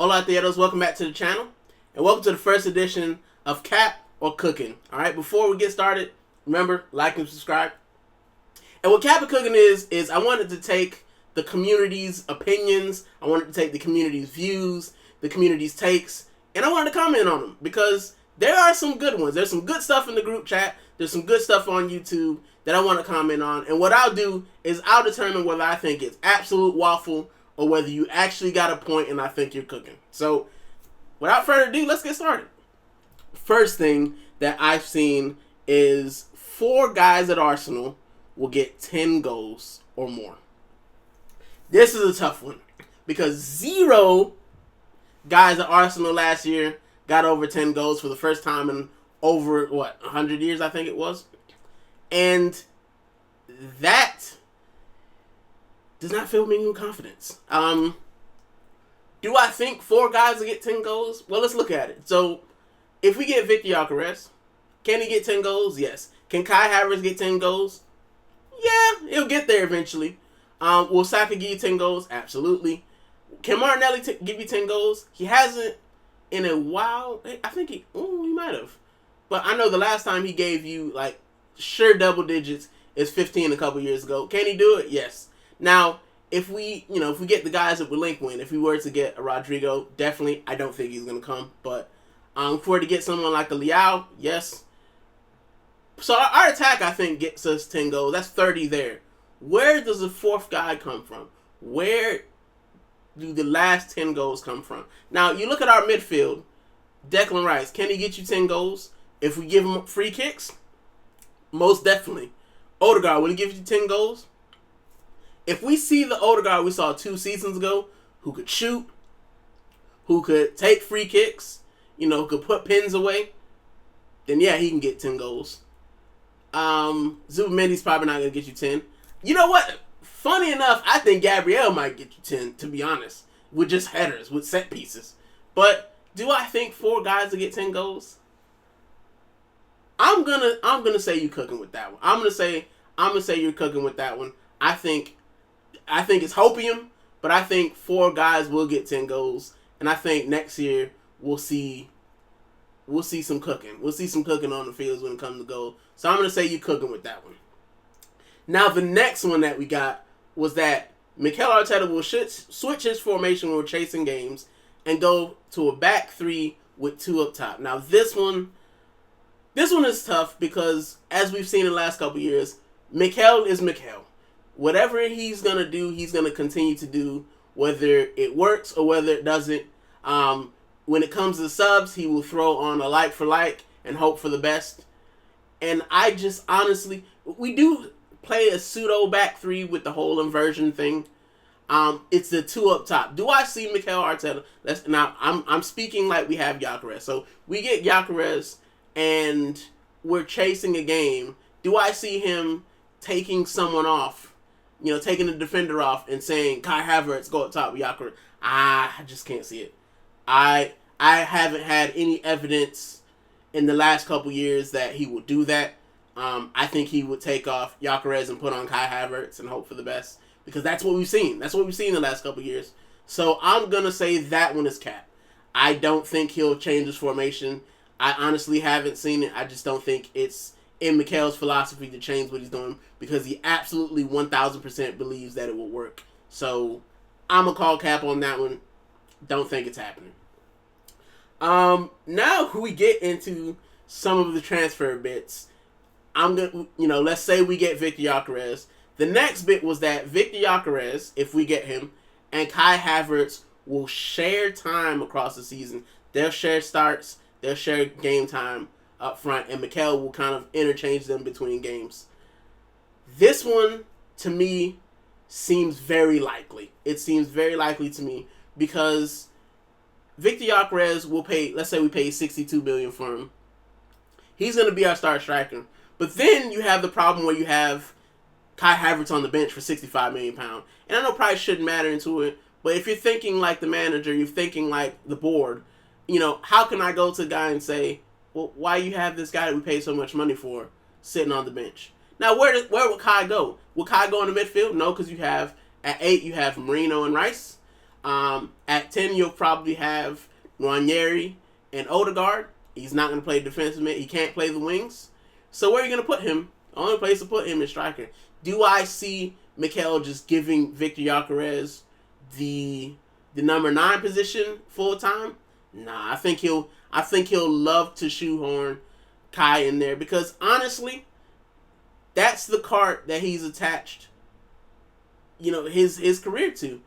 Hola Artilleros, welcome back to the channel, and welcome to the first edition of Cap or Cooking. Alright, before we get started, remember, like and subscribe. And what Cap or Cooking is I wanted to take the community's opinions, I wanted to take the community's views, the community's takes, and I wanted to comment on them, because there are some good ones. There's some good stuff in the group chat, there's some good stuff on YouTube that I want to comment on, and what I'll do is I'll determine whether I think it's absolute waffle or whether you actually got a point and I think you're cooking. So, without further ado, let's get started. First thing that I've seen is 4 guys at Arsenal will get 10 goals or more. This is a tough one because 0 guys at Arsenal last year got over 10 goals for the first time in over, 100 years, I think it was. And that does not fill me with confidence. Do I think 4 guys will get 10 goals? Well, let's look at it. So, if we get Victor Gyökeres, can he get 10 goals? Yes. Can Kai Havertz get 10 goals? Yeah, he'll get there eventually. Will Saka give you 10 goals? Absolutely. Can Martinelli give you 10 goals? He hasn't in a while. I think he might have. But I know the last time he gave you, sure double digits is 15 a couple years ago. Can he do it? Yes. Now, if we get the guys that we're linked with, if we were to get a Rodrigo, definitely, I don't think he's going to come. But if we were to get someone like a Leao, yes. So our attack, I think, gets us 10 goals. That's 30 there. Where does the 4th guy come from? Where do the last 10 goals come from? Now, you look at our midfield, Declan Rice, can he get you 10 goals? If we give him free kicks, most definitely. Odegaard, will he give you 10 goals? If we see the Odegaard we saw 2 seasons ago, who could shoot, who could take free kicks, who could put pins away, then yeah, he can get 10 goals. Zubamendi's probably not going to get you 10. You know what? Funny enough, I think Gabriel might get you 10, to be honest, with just headers, with set pieces. But do I think 4 guys will get 10 goals? I'm gonna say you cooking with that one. I'm gonna say you're cooking with that one. I think it's hopium, but I think 4 guys will get 10 goals, and I think next year we'll see some cooking. We'll see some cooking on the fields when it comes to goal. So I'm gonna say you cooking with that one. Now the next one that we got was that Mikel Arteta will switch his formation when we're chasing games and go to a back 3 with 2 up top. Now this one is tough because, as we've seen in the last couple years, Mikel is Mikel. Whatever he's going to do, he's going to continue to do, whether it works or whether it doesn't. When it comes to subs, he will throw on a like for like and hope for the best. And I just honestly, we do play a pseudo back 3 with the whole inversion thing. It's the 2 up top. Do I see Mikel Arteta? Now, I'm speaking like we have Gyökeres. So we get Gyökeres and we're chasing a game. Do I see him taking someone off? Taking the defender off and saying, Kai Havertz, go up top with Gyökeres. I just can't see it. I haven't had any evidence in the last couple years that he will do that. I think he would take off Gyökeres and put on Kai Havertz and hope for the best, because that's what we've seen. That's what we've seen in the last couple years. So I'm going to say that one is cap. I don't think he'll change his formation. I honestly haven't seen it. I just don't think it's in Mikel's philosophy to change what he's doing, because he absolutely 1000% believes that it will work. So I'm going to call cap on that one. Don't think it's happening. Now we get into some of the transfer bits. I'm going to, let's say we get Victor Gyökeres. The next bit was that Victor Gyökeres, if we get him, and Kai Havertz will share time across the season. They'll share starts, they'll share game time up front, and Mikel will kind of interchange them between games. This one, to me, seems very likely. It seems very likely to me because Victor Gyökeres will pay, let's say we pay $62 million for him. He's going to be our star striker. But then you have the problem where you have Kai Havertz on the bench for £65 million. And I know price shouldn't matter into it, but if you're thinking like the manager, you're thinking like the board, how can I go to the guy and say, well, why you have this guy that we pay so much money for sitting on the bench? Now, where would Kai go? Will Kai go in the midfield? No, because you have, at 8, you have Marino and Rice. At 10, you'll probably have Ranieri and Odegaard. He's not going to play defensive mid. He can't play the wings. So where are you going to put him? The only place to put him is striker. Do I see Mikel just giving Victor Gyökeres the number 9 position full time? Nah, I think he'll love to shoehorn Kai in there because honestly, that's the cart that he's attached, his career to.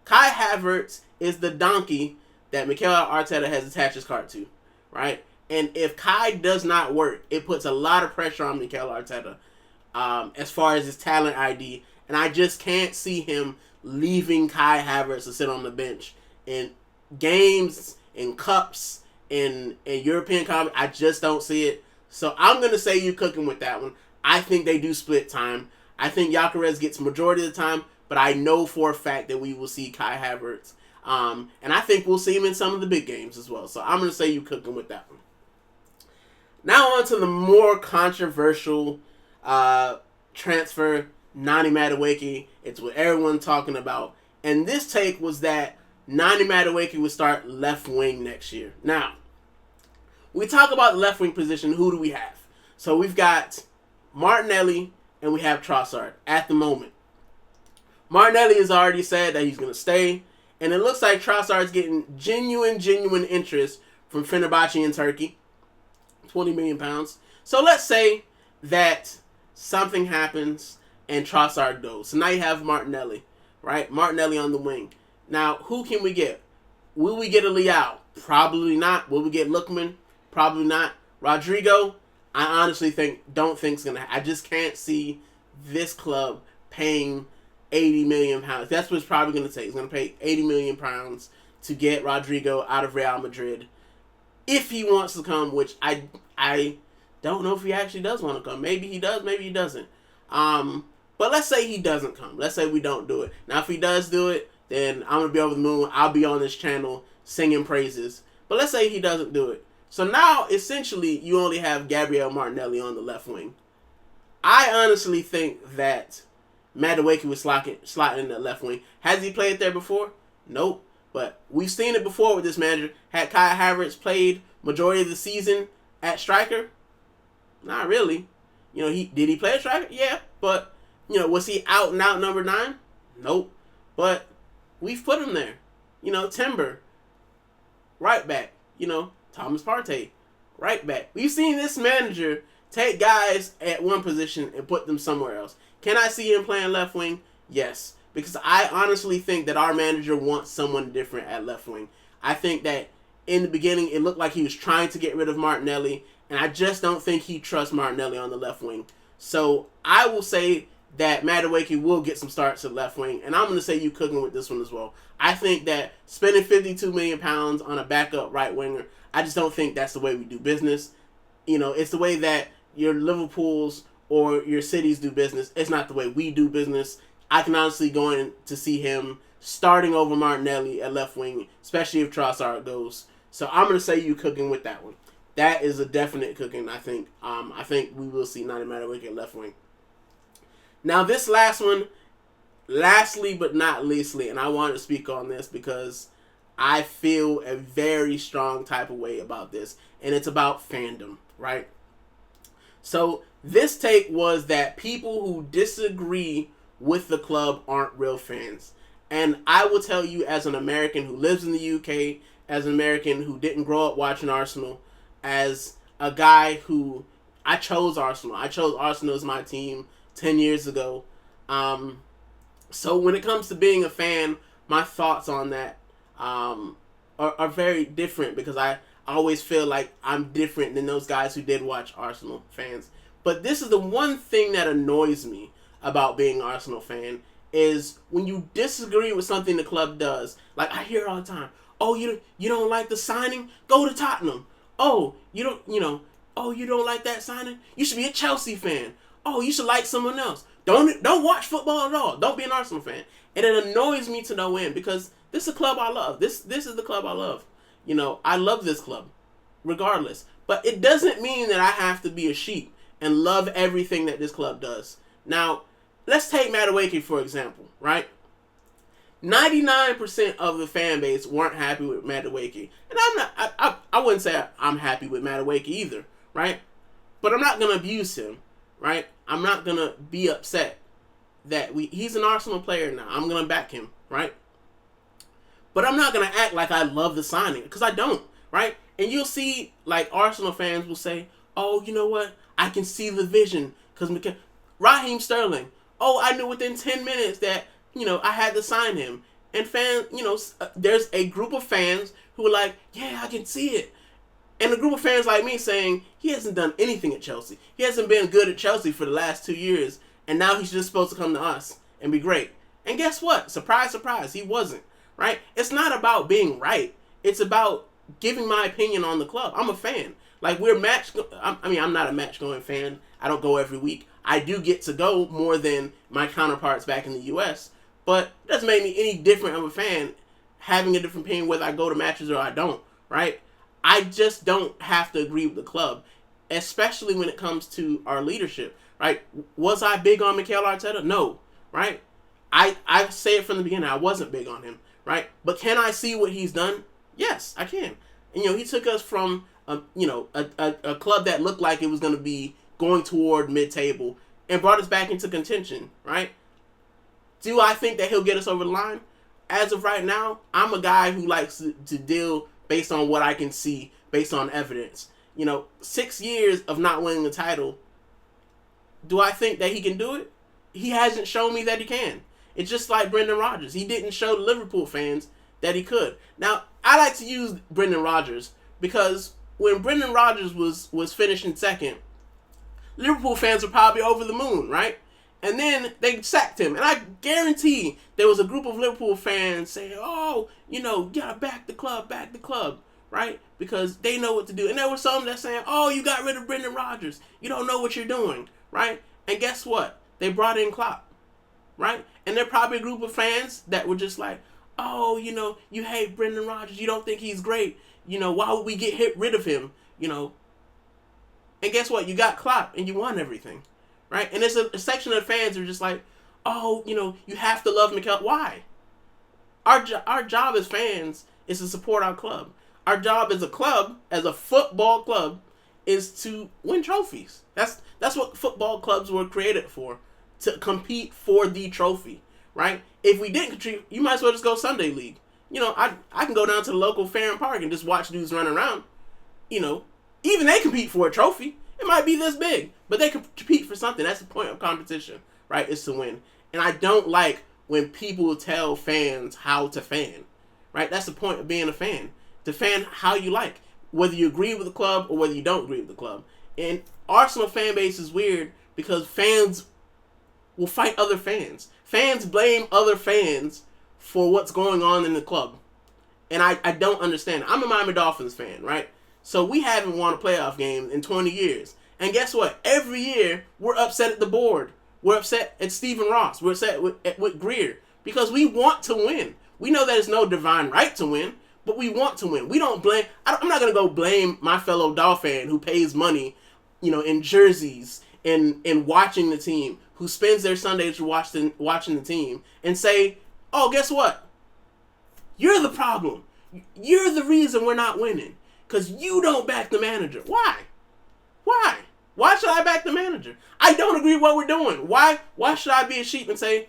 Kai Havertz is the donkey that Mikel Arteta has attached his cart to, right? And if Kai does not work, it puts a lot of pressure on Mikel Arteta as far as his talent ID. And I just can't see him leaving Kai Havertz to sit on the bench in games, in cups, in European Cup. I just don't see it. So I'm going to say you're cooking with that one. I think they do split time. I think Gyökeres gets majority of the time, but I know for a fact that we will see Kai Havertz. And I think we'll see him in some of the big games as well. So I'm going to say you're cooking with that one. Now on to the more controversial transfer, Nani Madueke. It's what everyone's talking about. And this take was that Nani Madueke would start left wing next year. Now, we talk about the left wing position. Who do we have? So we've got Martinelli and we have Trossard at the moment. Martinelli has already said that he's going to stay. And it looks like Trossard's getting genuine interest from Fenerbahce in Turkey. 20 million pounds. So let's say that something happens and Trossard goes. So now you have Martinelli, right? Martinelli on the wing. Now, who can we get? Will we get a Leao? Probably not. Will we get Lookman? Probably not. Rodrigo? I honestly don't think it's going to. I just can't see this club paying 80 million pounds. That's what it's probably going to take. It's going to pay 80 million pounds to get Rodrigo out of Real Madrid. If he wants to come, which I don't know if he actually does want to come. Maybe he does, maybe he doesn't. But let's say he doesn't come. Let's say we don't do it. Now, if he does do it, then I'm going to be over the moon. I'll be on this channel singing praises. But let's say he doesn't do it. So now, essentially, you only have Gabriel Martinelli on the left wing. I honestly think that Madueke was slotting in the left wing. Has he played there before? Nope. But we've seen it before with this manager. Had Kai Havertz played majority of the season at striker? Not really. Did he play at striker? Yeah. But, was he out and out number 9? Nope. But we've put him there. Timber, right back. Thomas Partey, right back. We've seen this manager take guys at one position and put them somewhere else. Can I see him playing left wing? Yes. Because I honestly think that our manager wants someone different at left wing. I think that in the beginning, it looked like he was trying to get rid of Martinelli, and I just don't think he trusts Martinelli on the left wing. So I will say that Madueke will get some starts at left wing, and I'm going to say you cooking with this one as well. I think that spending 52 million pounds on a backup right winger, I just don't think that's the way we do business. It's the way that your Liverpools or your cities do business. It's not the way we do business. I can honestly go in to see him starting over Martinelli at left wing, especially if Trossard goes. So I'm going to say you cooking with that one. That is a definite cooking, I think. I think we will see Nani Madueke at left wing. Now, this last one, lastly but not leastly, and I want to speak on this because I feel a very strong type of way about this, and it's about fandom, right? So this take was that people who disagree with the club aren't real fans. And I will tell you, as an American who lives in the UK, as an American who didn't grow up watching Arsenal, as a guy who, I chose Arsenal. I chose Arsenal as my team 10 years ago. So when it comes to being a fan, my thoughts on that are very different because I always feel like I'm different than those guys who did watch Arsenal fans. But this is the one thing that annoys me about being an Arsenal fan is when you disagree with something the club does. Like I hear all the time, oh, you don't like the signing? Go to Tottenham. Oh, you don't like that signing? You should be a Chelsea fan. Oh, you should like someone else. Don't watch football at all. Don't be an Arsenal fan. And it annoys me to no end because this is a club I love. This is the club I love. I love this club, regardless. But it doesn't mean that I have to be a sheep and love everything that this club does. Now, let's take Madueke for example, right? 99% of the fan base weren't happy with Madueke. And I'm not, I wouldn't say I'm happy with Madueke either, right? But I'm not going to abuse him, right? I'm not going to be upset that he's an Arsenal player now. I'm going to back him, right? But I'm not going to act like I love the signing, because I don't, right? And you'll see, like, Arsenal fans will say, oh, you know what? I can see the vision. Because Raheem Sterling, oh, I knew within 10 minutes that, I had to sign him. And fans, there's a group of fans who are like, yeah, I can see it. And a group of fans like me saying, he hasn't done anything at Chelsea. He hasn't been good at Chelsea for the last 2 years. And now he's just supposed to come to us and be great. And guess what? Surprise, surprise, he wasn't. Right? It's not about being right. It's about giving my opinion on the club. I'm a fan. Like, I'm not a match-going fan. I don't go every week. I do get to go more than my counterparts back in the U.S., but it doesn't make me any different of a fan having a different opinion whether I go to matches or I don't, right? I just don't have to agree with the club, especially when it comes to our leadership, right? Was I big on Mikel Arteta? No, right? I say it from the beginning. I wasn't big on him, right? But can I see what he's done? Yes, I can. And, he took us from, a club that looked like it was going to be going toward mid-table and brought us back into contention, right? Do I think that he'll get us over the line? As of right now, I'm a guy who likes to deal based on what I can see, based on evidence. 6 years of not winning the title, do I think that he can do it? He hasn't shown me that he can. It's just like Brendan Rodgers. He didn't show the Liverpool fans that he could. Now, I like to use Brendan Rodgers because when Brendan Rodgers was finishing second, Liverpool fans were probably over the moon, right? And then they sacked him. And I guarantee there was a group of Liverpool fans saying, oh, you gotta back the club, right? Because they know what to do. And there were some that saying, oh, you got rid of Brendan Rodgers. You don't know what you're doing, right? And guess what? They brought in Klopp, right? And they're probably a group of fans that were just like, oh, you hate Brendan Rodgers. You don't think he's great. Why would we get rid of him? And guess what? You got Klopp and you won everything, right? And there's a section of fans who are just like, oh, you have to love Mikel. Why? Our job as fans is to support our club. Our job as a club, as a football club, is to win trophies. That's what football clubs were created for, to compete for the trophy, right? If we didn't compete, you might as well just go Sunday League. I can go down to the local fair and park and just watch dudes run around. Even they compete for a trophy. It might be this big, but they compete for something. That's the point of competition, right? Is to win. And I don't like when people tell fans how to fan, right? That's the point of being a fan. To fan how you like, whether you agree with the club or whether you don't agree with the club. And Arsenal fan base is weird because fans will fight other fans. Fans blame other fans for what's going on in the club. And I don't understand. I'm a Miami Dolphins fan, right? So we haven't won a playoff game in 20 years. And guess what? Every year, we're upset at the board. We're upset at Stephen Ross. We're upset with Greer. Because we want to win. We know that it's no divine right to win, but we want to win. We don't blame... I'm not going to go blame my fellow Dolphin who pays money, in jerseys and watching the team, who spends their Sundays watching the team, and say, oh, guess what? You're the problem. You're the reason we're not winning. Because you don't back the manager. Why? Why should I back the manager? I don't agree with what we're doing. Why should I be a sheep and say,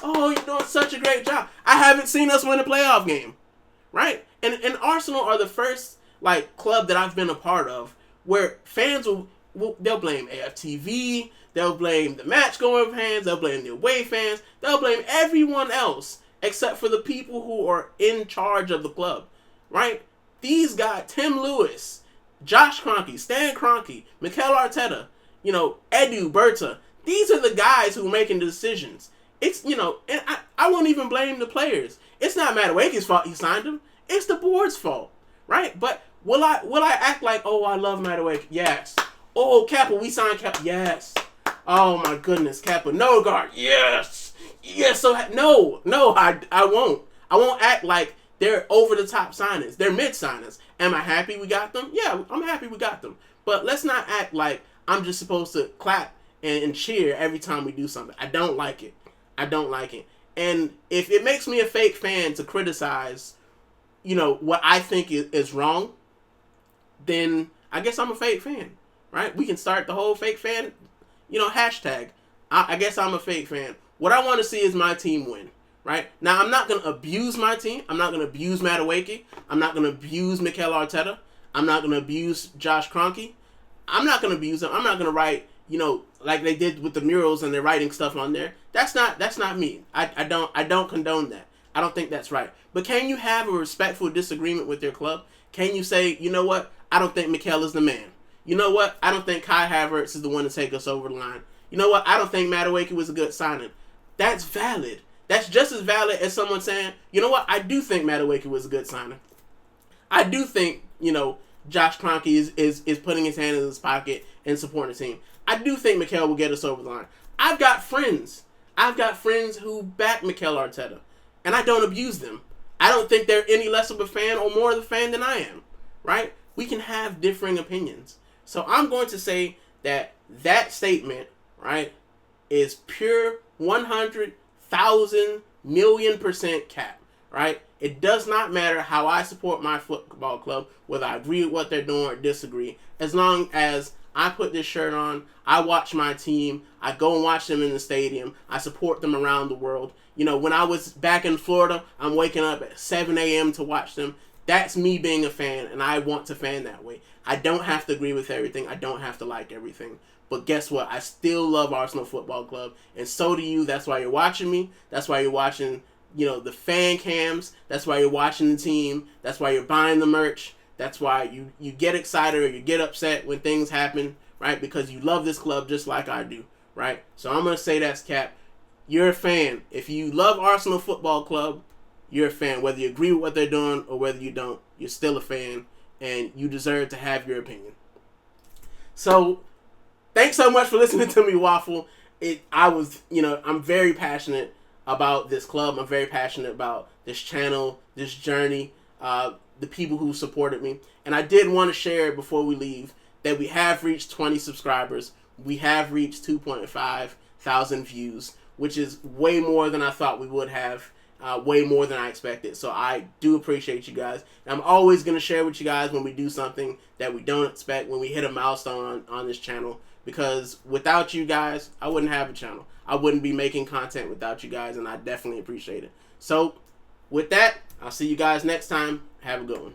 oh, you're doing such a great job? I haven't seen us win a playoff game. Right? And Arsenal are the first club that I've been a part of where fans they'll blame AFTV, they'll blame the match-going fans, they'll blame the away fans, they'll blame everyone else except for the people who are in charge of the club. Right? These guys, Tim Lewis, Josh Kroenke, Stan Kroenke, Mikel Arteta, Edu, Berta, these are the guys who are making the decisions. It's, and I won't even blame the players. It's not Madueke's fault he signed him. It's the board's fault, right? But will I act like, oh, I love Madueke? Yes. Oh, Kappa, we signed Kappa. Yes. Oh, my goodness, Kappa. No, guard. Yes. Yes, so, no, I won't. I won't act like they're over-the-top signings. They're mid-signings. Am I happy we got them? Yeah, I'm happy we got them. But let's not act like I'm just supposed to clap and cheer every time we do something. I don't like it. And if it makes me a fake fan to criticize, what I think is wrong, then I guess I'm a fake fan, right? We can start the whole fake fan, hashtag. I guess I'm a fake fan. What I want to see is my team win, right? Now, I'm not going to abuse my team. I'm not going to abuse Madueke. I'm not going to abuse Mikel Arteta. I'm not going to abuse Josh Kroenke. I'm not going to abuse them. I'm not going to write, like they did with the murals and they're writing stuff on there. That's not me. I don't condone that. I don't think that's right. But can you have a respectful disagreement with your club? Can you say, you know what? I don't think Mikel is the man. You know what? I don't think Kai Havertz is the one to take us over the line. You know what? I don't think Madueke was a good signing. That's valid. That's just as valid as someone saying, you know what? I do think Madueke was a good signing. I do think, Josh Kroenke is putting his hand in his pocket and supporting the team. I do think Mikel will get us over the line. I've got friends who back Mikel Arteta, and I don't abuse them. I don't think they're any less of a fan or more of a fan than I am, right? We can have differing opinions. So I'm going to say that statement, right, is pure 100,000,000,000% cap, right? It does not matter how I support my football club, whether I agree with what they're doing or disagree. As long as I put this shirt on, I watch my team, I go and watch them in the stadium, I support them around the world. When I was back in Florida, I'm waking up at 7 a.m. to watch them. That's me being a fan, and I want to fan that way. I don't have to agree with everything. I don't have to like everything. But guess what? I still love Arsenal Football Club, and so do you. That's why you're watching me. That's why you're watching, the fan cams. That's why you're watching the team. That's why you're buying the merch. That's why you get excited or you get upset when things happen, right? Because you love this club just like I do, right? So I'm going to say that's cap. You're a fan. If you love Arsenal Football Club, you're a fan. Whether you agree with what they're doing or whether you don't, you're still a fan, and you deserve to have your opinion. So, thanks so much for listening to me waffle. I'm very passionate about this club. I'm very passionate about this channel, this journey, the people who supported me. And I did want to share before we leave that we have reached 20 subscribers. We have reached 2.5 thousand views, which is way more than I thought we would have, way more than I expected. So I do appreciate you guys. And I'm always going to share with you guys when we do something that we don't expect, when we hit a milestone on this channel. Because without you guys, I wouldn't have a channel. I wouldn't be making content without you guys, and I definitely appreciate it. So with that, I'll see you guys next time. Have a good one.